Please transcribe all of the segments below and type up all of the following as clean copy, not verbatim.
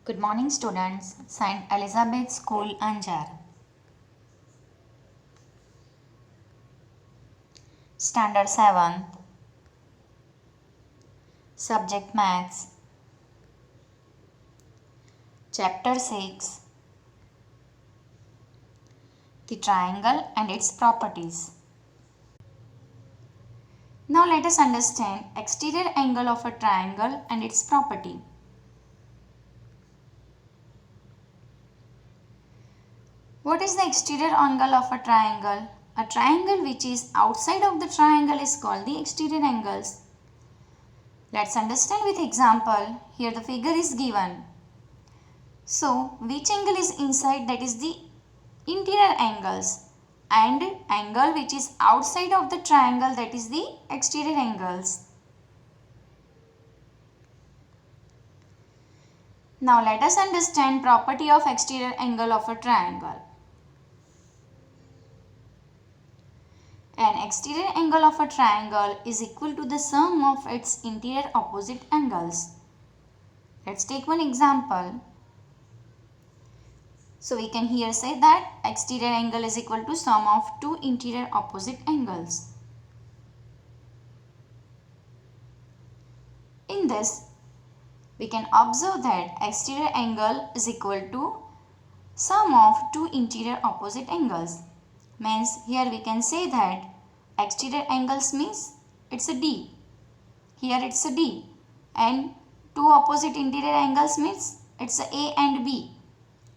Good morning students, St. Elizabeth School Anjar. Standard 7th. Subject Maths. Chapter 6. The triangle and its properties. Now let us understand exterior angle of a triangle and its property. What is the exterior angle of a triangle? A triangle which is outside of the triangle is called the exterior angles. Let's understand with example. Here the figure is given. So, which angle is inside, that is the interior angles, and angle which is outside of the triangle, that is the exterior angles. Now let us understand property of exterior angle of a triangle. An exterior angle of a triangle is equal to the sum of its interior opposite angles. Let's take one example. So we can here say that exterior angle is equal to sum of two interior opposite angles. In this, we can observe that exterior angle is equal to sum of two interior opposite angles. Means here we can say that exterior angles means it's a D. Here it's a D. And two opposite interior angles means it's a A and B.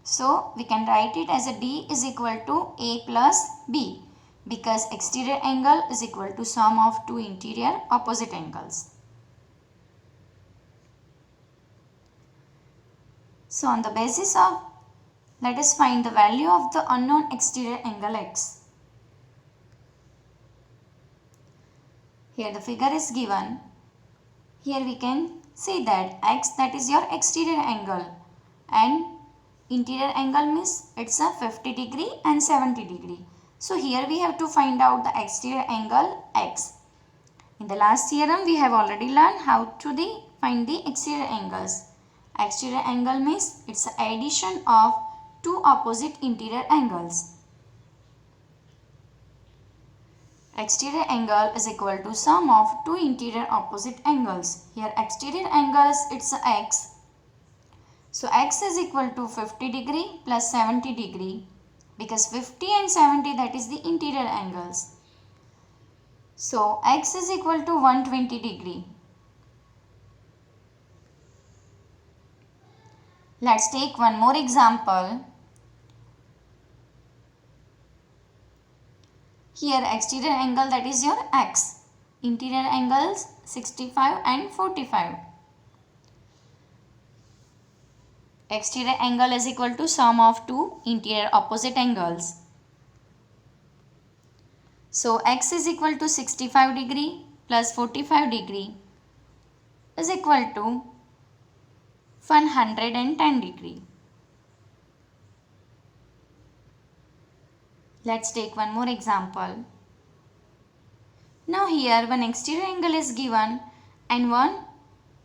So we can write it as a D is equal to A plus B, because exterior angle is equal to sum of two interior opposite angles. So on the basis of, let us find the value of the unknown exterior angle x. Here the figure is given. Here we can say that x, that is your exterior angle, and interior angle means it's a 50 degree and 70 degree. So here we have to find out the exterior angle x. In the last theorem we have already learned how to find the exterior angles. Exterior angle means it's the addition of two opposite interior angles. Exterior angle is equal to sum of two interior opposite angles. Here exterior angles it's x. So x is equal to 50 degree plus 70 degree, because 50 and 70 that is the interior angles. So x is equal to 120 degree. Let's take one more example. Here exterior angle, that is your x. Interior angles 65 and 45. Exterior angle is equal to sum of two interior opposite angles. So x is equal to 65 degree plus 45 degree is equal to 110 degree. Let's take one more example. Now here one exterior angle is given and one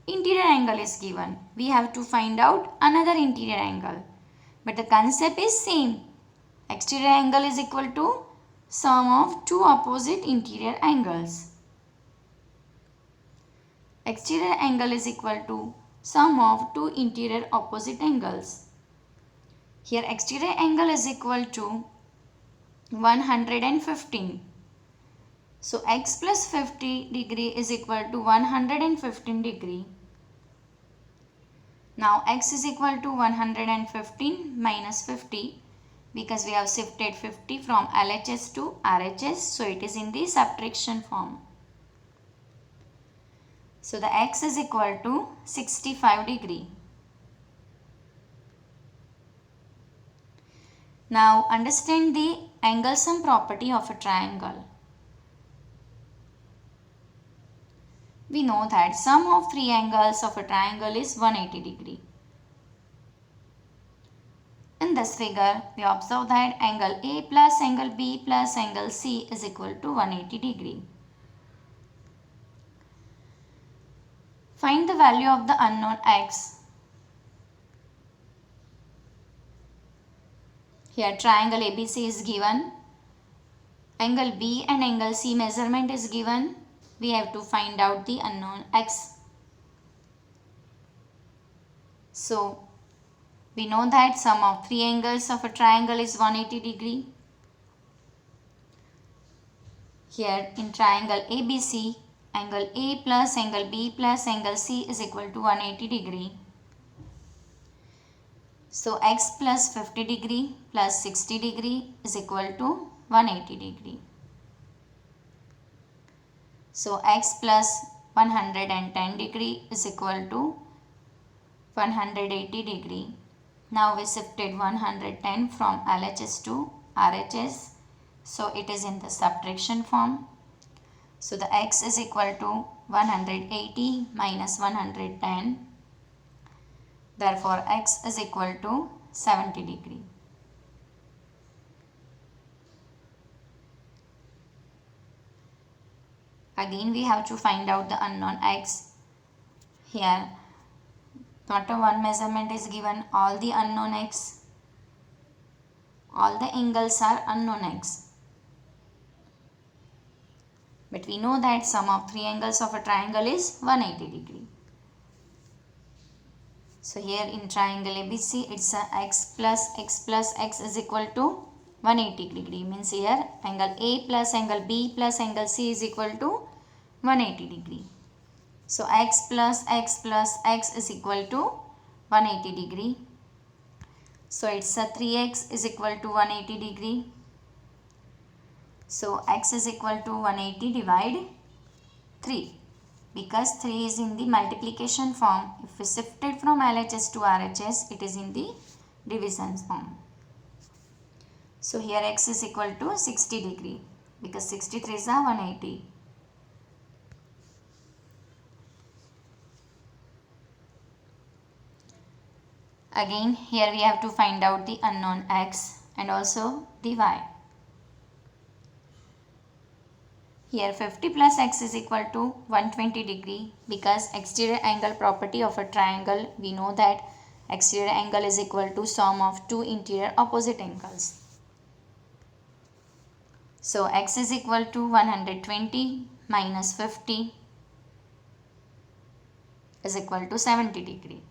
interior angle is given. We have to find out another interior angle. But the concept is same. Exterior angle is equal to sum of two opposite interior angles. Exterior angle is equal to sum of two interior opposite angles. Here exterior angle is equal to 115. So x plus 50 degree is equal to 115 degree. Now x is equal to 115 minus 50, because we have shifted 50 from LHS to RHS, so it is in the subtraction form. So the x is equal to 65 degree. Now understand the angle sum property of a triangle. We know that sum of three angles of a triangle is 180 degree. In this figure, we observe that angle A plus angle B plus angle C is equal to 180 degree. Find the value of the unknown x. Here triangle ABC is given. Angle B and angle C measurement is given. We have to find out the unknown x. So we know that sum of three angles of a triangle is 180 degree. Here in triangle ABC, angle A plus angle B plus angle C is equal to 180 degree. So x plus 50 degree plus 60 degree is equal to 180 degree. So x plus 110 degree is equal to 180 degree. Now we shifted 110 from LHS to RHS. So it is in the subtraction form. So the x is equal to 180 minus 110. Therefore x is equal to 70 degree. Again we have to find out the unknown x. Here not a one measurement is given, all the unknown x. All the angles are unknown x. But we know that sum of three angles of a triangle is 180 degree. So here in triangle ABC, it's a x plus x is equal to 180 degree. Means here angle A plus angle B plus angle C is equal to 180 degree. So x plus x is equal to 180 degree. So it's a 3x is equal to 180 degree. So x is equal to 180 divide 3. Because 3 is in the multiplication form. If we shifted from LHS to RHS, it is in the division form. So here x is equal to 60 degree. Because 63 is 180. Again, here we have to find out the unknown x and also the y. Here 50 plus x is equal to 120 degree. Because exterior angle property of a triangle, we know that exterior angle is equal to sum of two interior opposite angles. So x is equal to 120 minus 50 is equal to 70 degree.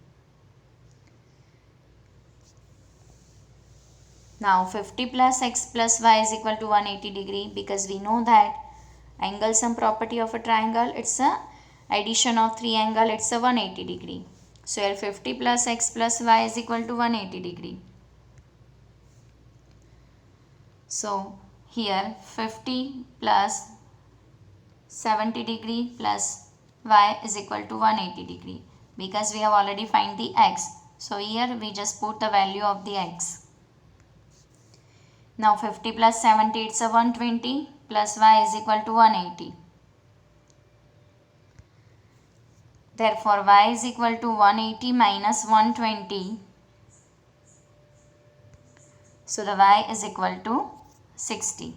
Now 50 plus x plus y is equal to 180 degree, because we know that angle sum property of a triangle, it's a addition of three angle, it's a 180 degree. So here 50 plus x plus y is equal to 180 degree. So here 50 plus 70 degree plus y is equal to 180 degree, because we have already find the x. So here we just put the value of the x. Now 50 plus 70, it's a 120 plus y is equal to 180. Therefore y is equal to 180 minus 120. So the y is equal to 60.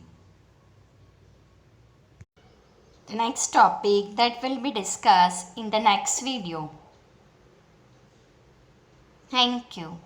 The next topic that will be discussed in the next video. Thank you.